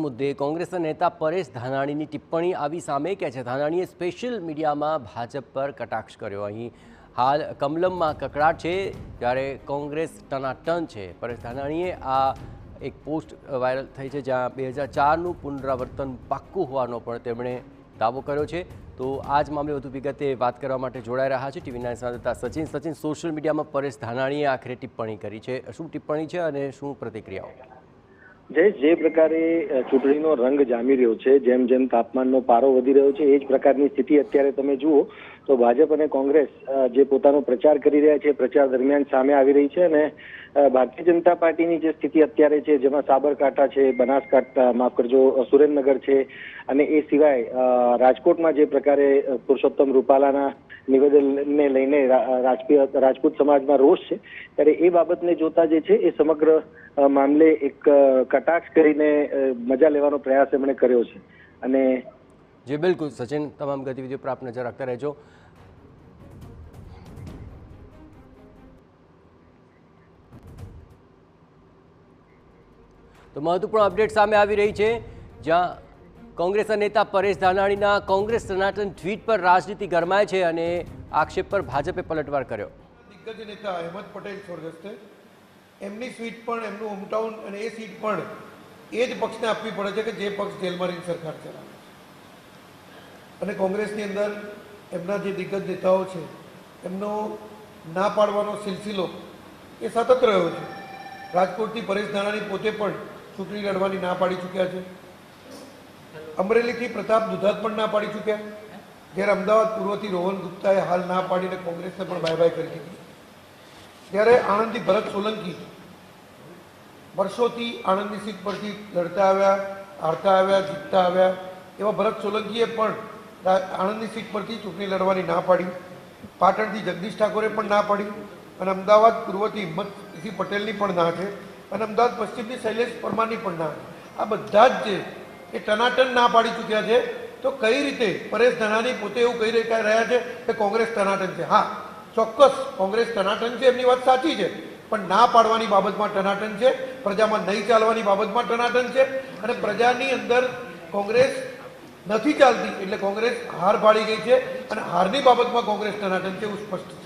મુદ્દે કોંગ્રેસના નેતા પરેશ ધાનાણીની ટિપ્પણી આવી સામે કે છે। ધાનાણીએ સ્પેશિયલ મીડિયામાં ભાજપ પર કટાક્ષ કર્યો। અહીં હાલ કમલમમાં કકળાટ છે, ત્યારે કોંગ્રેસ ટનાટન છે। પરેશ ધાનાણીએ આ એક પોસ્ટ વાયરલ થઈ છે, જ્યાં 2004નું પુનરાવર્તન પાક્કું હોવાનો પણ તેમણે દાવો કર્યો છે। તો આ જ મામલે વધુ વિગતે વાત કરવા માટે જોડાઈ રહ્યા છે ટીવી 9 સંવાદદાતા સચિન। સોશિયલ મીડિયામાં પરેશ ધાનાણીએ આખરે ટિપ્પણી કરી છે, શું ટિપ્પણી છે અને શું પ્રતિક્રિયાઓ? જે પ્રકારે ચૂંટણીનો રંગ જામી રહ્યો છે, જેમ જેમ તાપમાનનો પારો વધી રહ્યો છે, એ જ પ્રકારની સ્થિતિ અત્યારે તમે જુઓ તો ભાજપ અને કોંગ્રેસ જે પોતાનો પ્રચાર કરી રહ્યા છે, પ્રચાર દરમિયાન સામે આવી રહી છે। અને ભારતીય જનતા પાર્ટીની જે સ્થિતિ અત્યારે છે, જેમાં સાબરકાંઠા છે, બનાસકાંઠા, માફ કરજો, સુરેન્દ્રનગર છે, અને એ સિવાય રાજકોટમાં જે પ્રકારે પુરુષોત્તમ રૂપાલાના નિવેદનને લઈને રાજપૂત સમાજમાં રોષ છે, ત્યારે એ બાબતને જોતા જે છે એ સમગ્ર મામલે એક કટાક્ષ કરીને મજા લેવાનો પ્રયાસ એમણે કર્યો છે। અને જી બિલકુલ સચિન, તમામ ગતિવિધિઓ પર આપ નજર રાખતા રહેજો। તો મહત્વપૂર્ણ અપડેટ સામે આવી રહી છે, જ્યાં કોંગ્રેસના નેતા પરેશ ધાનાણીના કોંગ્રેસ સનાતન ટ્વીટ પર રાજનીતિ ગરમાય છે અને આક્ષેપ પર ભાજપે પલટવાર કર્યો। દિગ્ગજ નેતા અહેમદ પટેલ સ્વર્ગસ્થ, એમની સીટ પણ, એમનું હોમટાઉન અને એ સીટ પણ એ જ પક્ષને આપવી પડે છે કે જે પક્ષ જેલમાં રહીને સરકાર ચલાવે છે। અને કોંગ્રેસની અંદર એમના જે દિગ્ગજ નેતાઓ છે, એમનો ના પાડવાનો સિલસિલો એ સતત રહ્યો છે। રાજકોટથી પરેશ ધાનાણી પોતે પણ ચૂંટણી લડવાની ના પાડી ચૂક્યા છે। અમરેલીથી પ્રતાપ દુધાત પણ ના પાડી ચૂક્યા, જ્યારે અમદાવાદ પૂર્વથી રોહન ગુપ્તાએ હાલ ના પાડીને કોંગ્રેસને પણ બાય બાય કરી દીધી। ત્યારે આણંદથી ભરત સોલંકી વર્ષોથી આણંદની સીટ પરથી લડતા આવ્યા, હારતા આવ્યા, જીતતા આવ્યા, એવા ભરત સોલંકીએ પણ આણંદની સીટ પરથી ચૂંટણી લડવાની ના પાડી। પાટણથી જગદીશ ઠાકોરે પણ ના પાડી, અને અમદાવાદ પૂર્વથી હિંમતસિંહ પટેલની પણ ના છે, અને અમદાવાદ પશ્ચિમથી શૈલેષ પરમારની પણ ના છે। આ બધા જ છે એ ટનાટન ના પાડી ચૂક્યા છે। તો કઈ રીતે પરેશ ધાનાણી પોતે એવું કહી રહ્યા છે કે કોંગ્રેસ ટનાટન છે? હા, ચોક્કસ કોંગ્રેસ ટનાટન છે, એમની વાત સાચી છે, પણ ના પાડવાની બાબતમાં ટનાટન છે, પ્રજામાં નહીં ચાલવાની બાબતમાં ટનાટન છે, અને પ્રજાની અંદર કોંગ્રેસ નથી ચાલતી એટલે કોંગ્રેસ હાર પાડી ગઈ છે, અને હારની બાબતમાં કોંગ્રેસ ટનાટન છે, એવું સ્પષ્ટ છે।